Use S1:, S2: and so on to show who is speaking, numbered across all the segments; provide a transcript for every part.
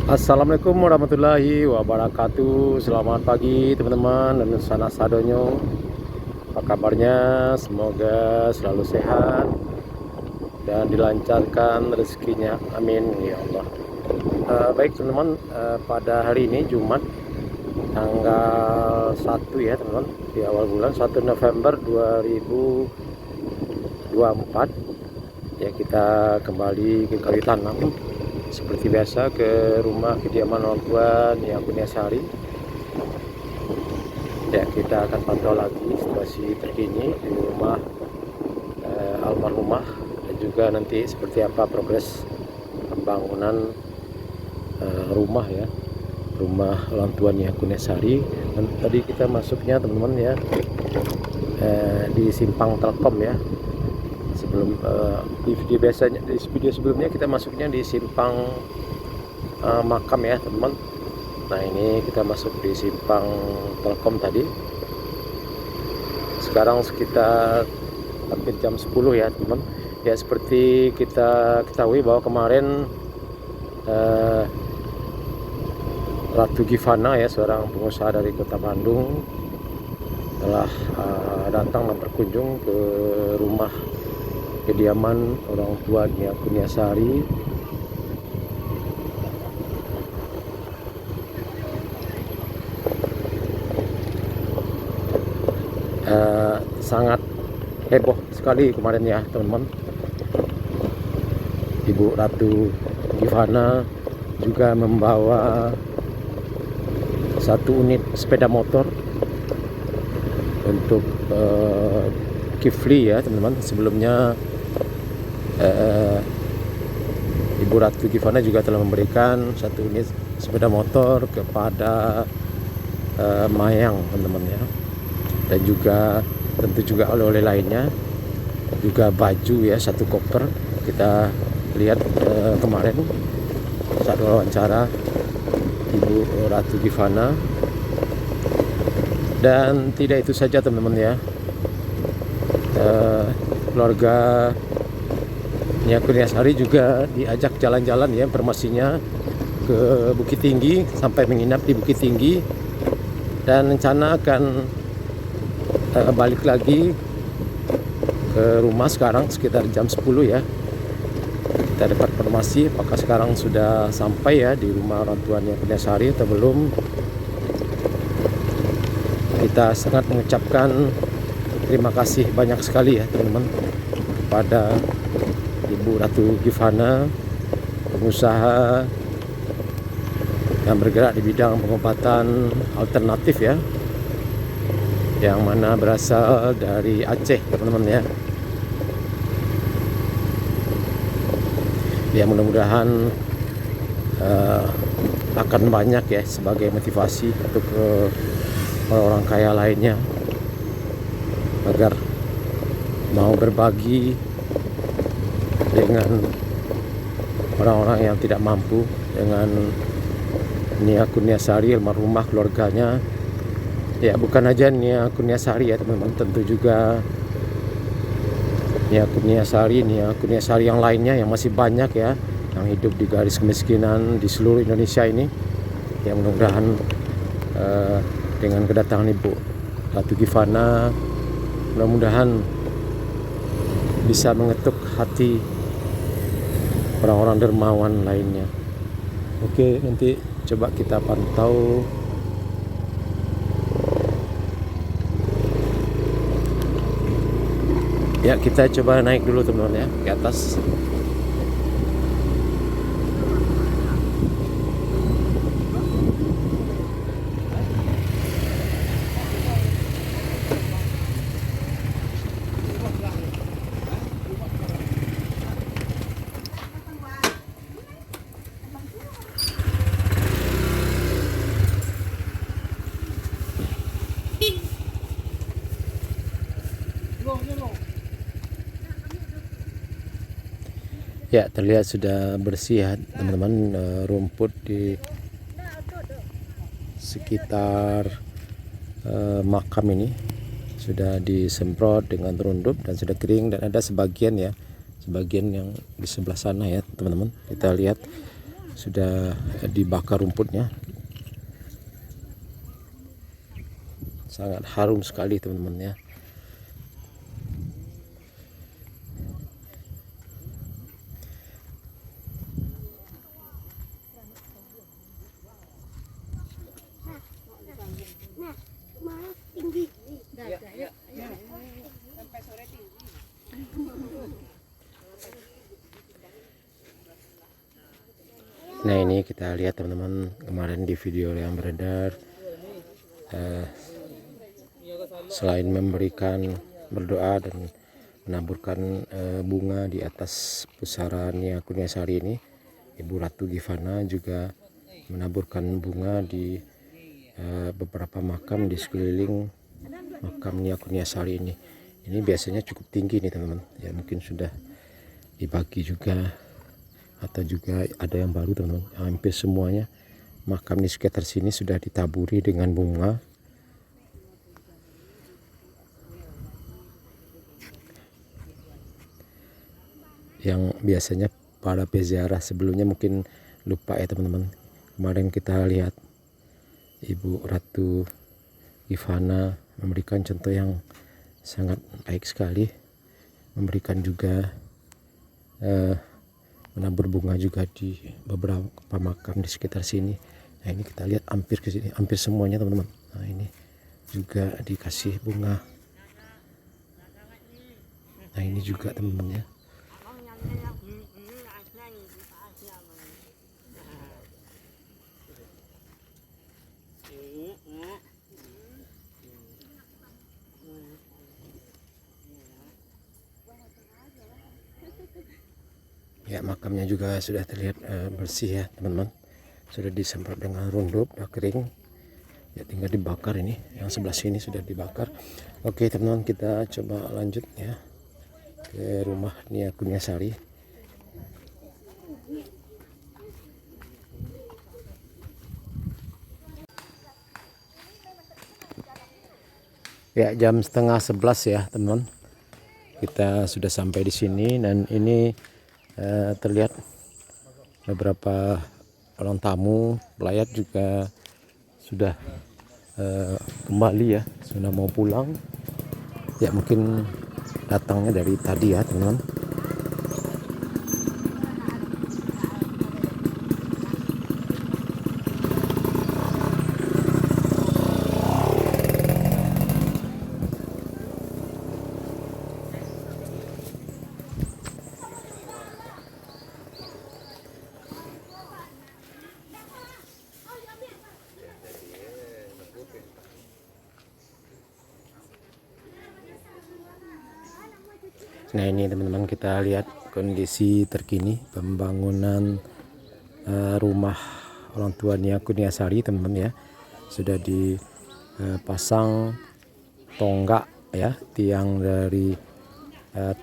S1: Assalamualaikum warahmatullahi wabarakatuh. Selamat pagi teman-teman dan sanak sadonyo. Apa kabarnya? Semoga selalu sehat dan dilancarkan rezekinya. Amin ya Allah. Baik teman-teman, pada hari ini Jumat tanggal 1 ya teman-teman, di awal bulan 1 November 2024 ya, kita kembali ke Kayu Tanam seperti biasa ke rumah kediaman orang tua Nia Kurniasari. Ya, kita akan pantau lagi situasi terkini di rumah almarhumah dan juga nanti seperti apa progres pembangunan rumah ya, rumah orang tua Nia Kurniasari. Dan tadi kita masuknya teman-teman ya, di simpang Telkom ya. Sebelum di video sebelumnya kita masuknya di simpang makam ya teman-teman. Nah, ini kita masuk di simpang Telkom tadi. Sekarang sekitar hampir jam 10 ya teman-teman. Ya, seperti kita ketahui bahwa kemarin Ratu Givana ya, seorang pengusaha dari kota Bandung, telah datang dan berkunjung ke rumah kediaman orang tua Nia Kurniasari. Sangat heboh sekali kemarin ya teman-teman. Ibu Ratu Givana juga membawa satu unit sepeda motor untuk Kifli ya teman-teman. Sebelumnya Ibu Ratu Givana juga telah memberikan satu unit sepeda motor kepada Mayang teman-teman ya, dan juga tentu juga oleh-oleh lainnya, juga baju ya, satu koper. Kita lihat kemarin saat wawancara Ibu Ratu Givana. Dan tidak itu saja teman-teman ya, keluarga Nia Kurniasari juga diajak jalan-jalan ya, informasinya ke Bukit Tinggi, sampai menginap di Bukit Tinggi, dan rencana akan balik lagi ke rumah sekarang sekitar jam 10 ya. Kita dapat informasi apakah sekarang sudah sampai ya di rumah orang tua Nia Kurniasari atau belum. Kita sangat mengucapkan terima kasih banyak sekali ya teman-teman kepada Ibu Ratu Givana, pengusaha yang bergerak di bidang pengobatan alternatif ya, yang mana berasal dari Aceh teman-teman ya. Ya, mudah-mudahan akan banyak ya sebagai motivasi untuk orang-orang kaya lainnya agar mau berbagi dengan orang-orang yang tidak mampu, dengan Nia Kurniasari almarhumah, keluarganya. Ya, bukan aja Nia Kurniasari ya teman-teman, tentu juga Nia Kurniasari yang lainnya yang masih banyak ya, yang hidup di garis kemiskinan di seluruh Indonesia ini. Ya, mudah-mudahan dengan kedatangan Ibu Ratu Givana, mudah-mudahan bisa mengetuk hati orang-orang dermawan lainnya. Oke, nanti coba kita pantau. Ya, kita coba naik dulu teman-teman ya ke atas. Ya, terlihat sudah bersih ya teman-teman, rumput di sekitar makam ini sudah disemprot dengan rundup dan sudah kering, dan ada sebagian ya, sebagian yang di sebelah sana ya teman-teman. Kita lihat sudah dibakar rumputnya. Sangat harum sekali teman-teman ya. Nah ini kita lihat teman-teman, kemarin di video yang beredar, selain memberikan berdoa dan menaburkan bunga di atas pusarannya Kurniasari ini, Ibu Ratu Givana juga menaburkan bunga di beberapa makam di sekeliling makamnya Kurniasari ini. Ini biasanya cukup tinggi nih teman-teman ya, mungkin sudah dibagi juga atau juga ada yang baru teman-teman. Hampir semuanya makam di sekitar sini sudah ditaburi dengan bunga. Yang biasanya para peziarah sebelumnya mungkin lupa ya teman-teman. Kemarin kita lihat Ibu Ratu Givana memberikan contoh yang sangat baik sekali, memberikan juga menabur bunga juga di beberapa makam di sekitar sini. Nah ini kita lihat hampir ke sini, hampir semuanya teman-teman. Nah ini juga dikasih bunga. Nah ini juga teman-teman ya. Ya makamnya juga sudah terlihat bersih ya teman-teman, sudah disemprot dengan rundup, sudah kering ya, tinggal dibakar. Ini yang sebelah sini sudah dibakar. Oke teman-teman, kita coba lanjut ya ke rumah Nia Kurniasari. Ya jam setengah 11 ya teman-teman, kita sudah sampai di sini dan ini terlihat beberapa orang tamu pelayat juga sudah kembali ya, sudah mau pulang ya, mungkin datangnya dari tadi ya teman-teman. Nah ini teman-teman, kita lihat kondisi terkini pembangunan rumah orang tua Nia Kurniasari teman-teman ya. Sudah dipasang tonggak ya, tiang dari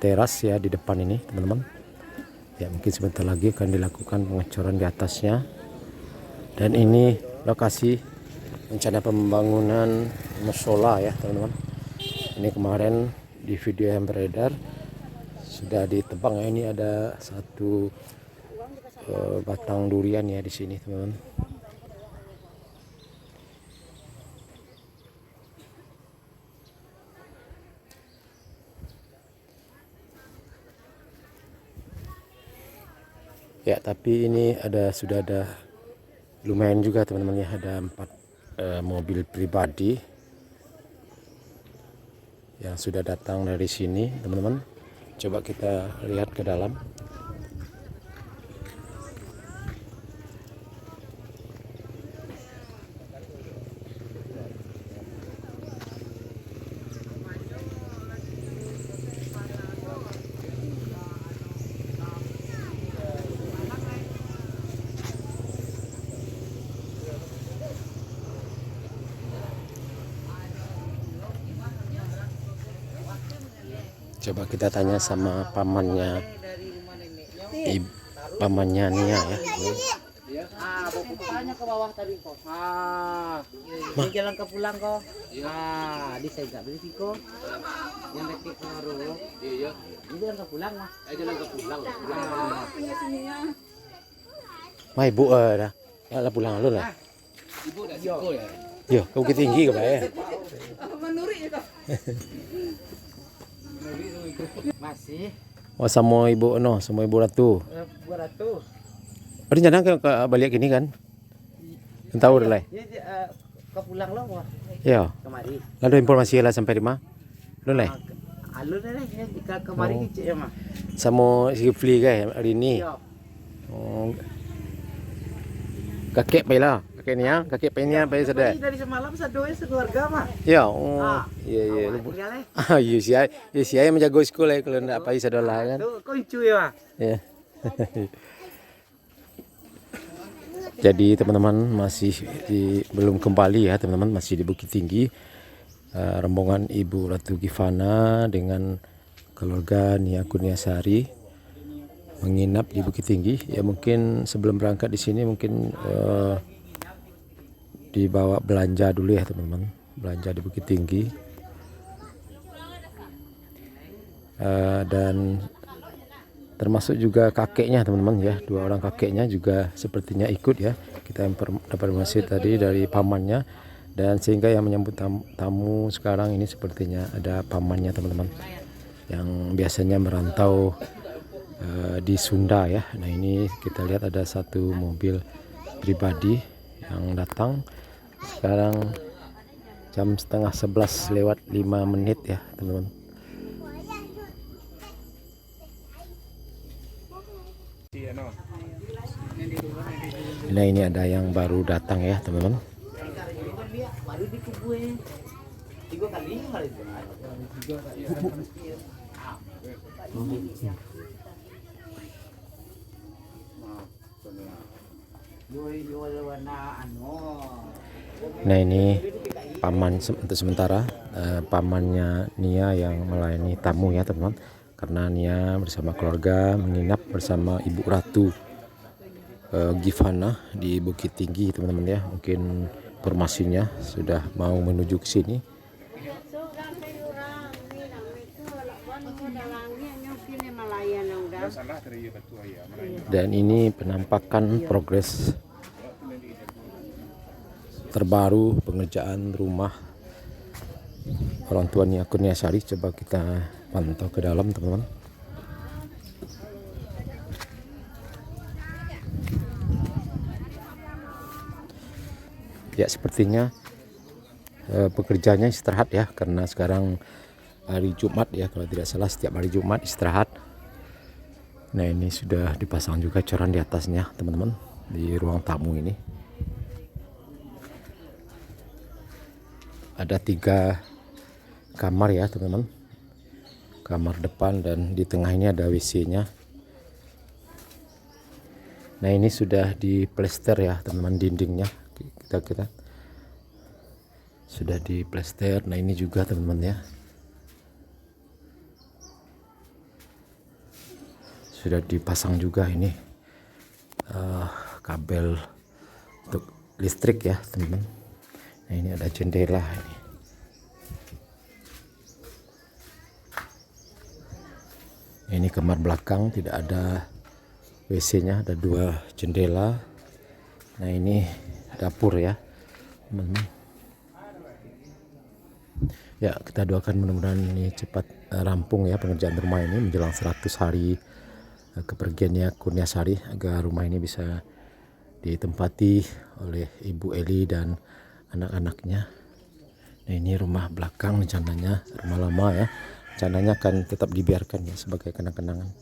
S1: teras ya di depan ini teman-teman. Ya mungkin sebentar lagi akan dilakukan pengecoran di atasnya. Dan ini lokasi rencana pembangunan musola ya teman-teman. Ini kemarin di video yang beredar sudah ditebang ya. Ini ada satu batang durian ya di sini teman-teman. Ya tapi ini sudah ada lumayan juga teman-teman ya, ada 4 mobil pribadi yang sudah datang dari sini teman-teman. Coba kita lihat ke dalam. Coba kita tanya sama pamannya Nia ya.
S2: Tanya ke bawah tadi kok. Ini jalan ke pulang kok. Di saya enggak beli kok. Yang dekat pengaruh. Iya. Ini jalan ke pulang, Mas. Jalan ke pulang.
S1: Mai ibu dah. Ya lah pulang lu lah.
S2: Ibu dah siko ya.
S1: Yo, ke Bukit Tinggi ke Pak?
S2: Menuri itu. Masih.
S1: Oh sama ibu no, sama ibu Ratu.
S2: Buat ratu.
S1: Rencana ke balik gini kan? Tahu dah lah.
S2: Ya ke pulang lo wah.
S1: Ya.
S2: Kemari.
S1: Lalu informasi lah sampai di mana? Lu lah.
S2: Alur dah ya kemari cik ya mah.
S1: Sama si Fli kan hari ni.
S2: Yo.
S1: Oh. Kakek pai lah. Kakek ni ya, kakek pai ni pai sedar.
S2: Dari semalam satu sekeluarga mah.
S1: Ya, oh. Ya ya. Ah, you si yang menjaga sekolah kalau ndak pai sedar lah kan.
S2: Tuh kuncu ya.
S1: Ya. Jadi teman-teman masih belum kembali ya teman-teman, masih di Bukit Tinggi. Rombongan Ibu Ratu Givana dengan keluarga Nia Kurniasari menginap di Bukit Tinggi. Ya mungkin sebelum berangkat di sini mungkin dibawa belanja dulu ya teman-teman, belanja di Bukit Tinggi. Dan termasuk juga kakeknya teman-teman ya, 2 orang kakeknya juga sepertinya ikut ya. Kita dapat informasi tadi dari pamannya, dan sehingga yang menyambut tamu sekarang ini sepertinya ada pamannya teman-teman yang biasanya merantau di Sunda ya. Nah ini kita lihat ada satu mobil pribadi yang datang sekarang jam setengah 11 lewat 5 menit ya teman-teman. Nah ini ada yang baru datang ya teman-teman.
S2: Baru di kubu 3 kali hari itu.
S1: Nah ini paman untuk sementara, pamannya Nia yang melayani tamu ya teman-teman, karena Nia bersama keluarga menginap bersama Ibu Ratu Givana di Bukit Tinggi teman-teman ya. Mungkin informasinya sudah mau menuju ke sini. Dan ini penampakan progres terbaru pengerjaan rumah orang tua Nia Kurniasari. Coba kita pantau ke dalam teman-teman. Ya sepertinya pekerjanya istirahat ya, karena sekarang hari Jumat ya, kalau tidak salah setiap hari Jumat istirahat. Nah ini sudah dipasang juga coran di atasnya teman-teman, di ruang tamu ini. Ada 3 kamar ya teman-teman, kamar depan, dan di tengah ini ada WC-nya. Nah ini sudah diplester ya teman-teman, dindingnya kita sudah diplester. Nah ini juga teman-teman ya, sudah dipasang juga ini kabel untuk listrik ya teman-teman. Nah ini ada jendela ini. Ini kamar belakang tidak ada WC-nya, ada 2 jendela. Nah ini dapur ya teman-teman. Ya kita doakan mudah-mudahan ini cepat rampung ya pengerjaan rumah ini menjelang 100 hari kepergiannya Kurniasari, agar rumah ini bisa ditempati oleh Ibu Eli dan anak-anaknya. Nah ini rumah belakang rencananya, rumah lama ya, rencananya akan tetap dibiarkan ya sebagai kenang-kenangan.